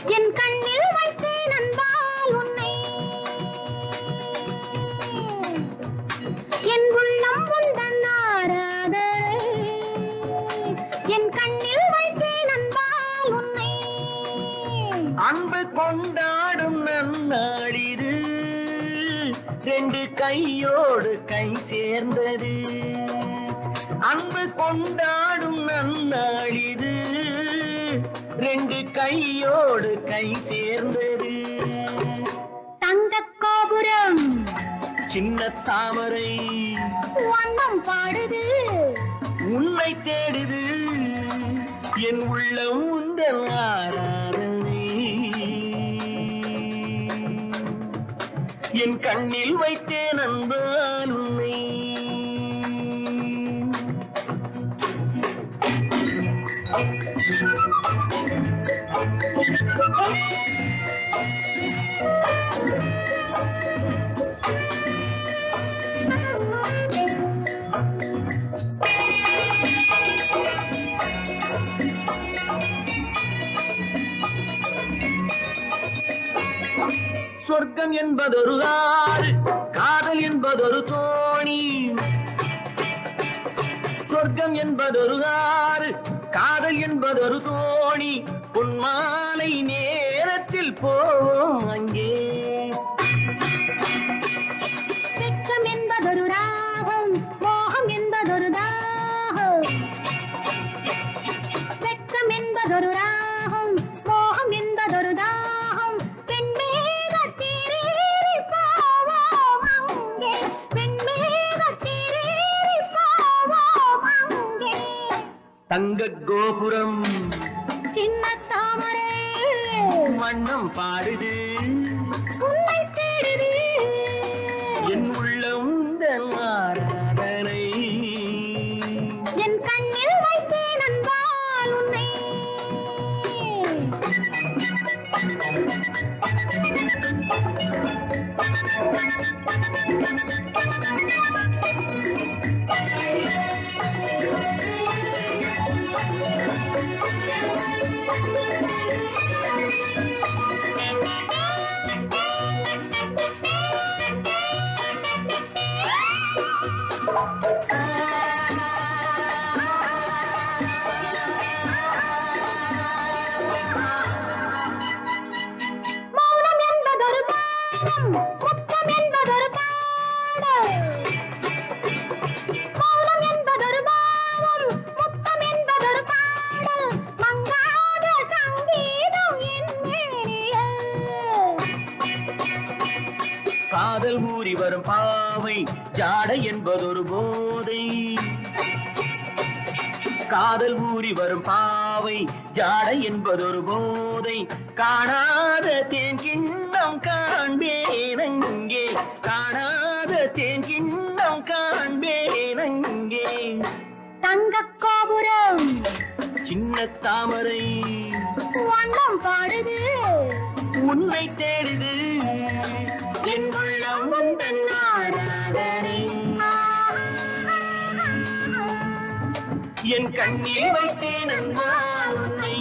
என் கண்ணில் வைத்தேன் அன்பால் உன்னை என் உள்ளம் உந்தன் ஆராதனை என் கண்ணில் வைத்தேன் அன்பால் உன்னை அன்பு கொண்டாடும் நன்னாளிது ரெண்டு கையோடு கை சேர்ந்தது அன்பு கொண்டாடும் நன்னாளிது ரெண்டு கையோடு கை சேர்ந்தது தங்கக் கோபுரம் சின்ன தாமரை வண்ணம் பாடுது உன்னை தேடுது என் உள்ளம் உந்தன் ஆராதனை என் கண்ணில் வைத்தேன் அன்பால் உன்னை சொர்க்கம் என்பதொரு ஆறு காதல் என்பதொரு தோணி சொர்க்கம் என்பதொரு ஆறு காதல் என்பதொரு தோணி பொன்மாலை நேரத்தில் போவோம் அங்கே வெட்கம் என்பதொரு ராகம் மோகம் என்பதொரு தாகம் வெட்கம் என்பதொரு ராகம் மோகம் என்பதொரு தாகம் பெண்மேகத்தேரேறி போவோம் அங்கே பெண்மேகத்தேரேறி போவோம் அங்கே தங்கக் கோபுரம் சின்ன தாமரை வண்ணம் பாடுது உன்னை தேடுது என் உள்ளம் உந்தன் ஆராதனை என் கண்ணில் வைத்தேன் அன்பால் உன்னை மௌனம் என்பதொரு பாடம் முத்தம் என்பதொரு பாடல் மௌனம் என்பதொரு பாவம் முத்தம் என்பதொரு பாடல் மங்காத சங்கீதம் என் மேனியில் காதல் ஊறி வரும் பாவை ஜாடை என்பதொரு போதை காதல் ஊறி வரும் பாவை ஜாடை என்பதொரு போதை காணாத தேன் கிண்ணம் காண்பேன் அங்கே காணாத தேன் கிண்ணம் காண்பேன் அங்கே தங்கக் கோபுரம் சின்ன தாமரை வண்ணம் பாடுது உன்னை தேடுது என் உள்ளம் உந்தன் ஆராதனை என் கண்ணில் வைத்தேன் அன்பால் உன்னை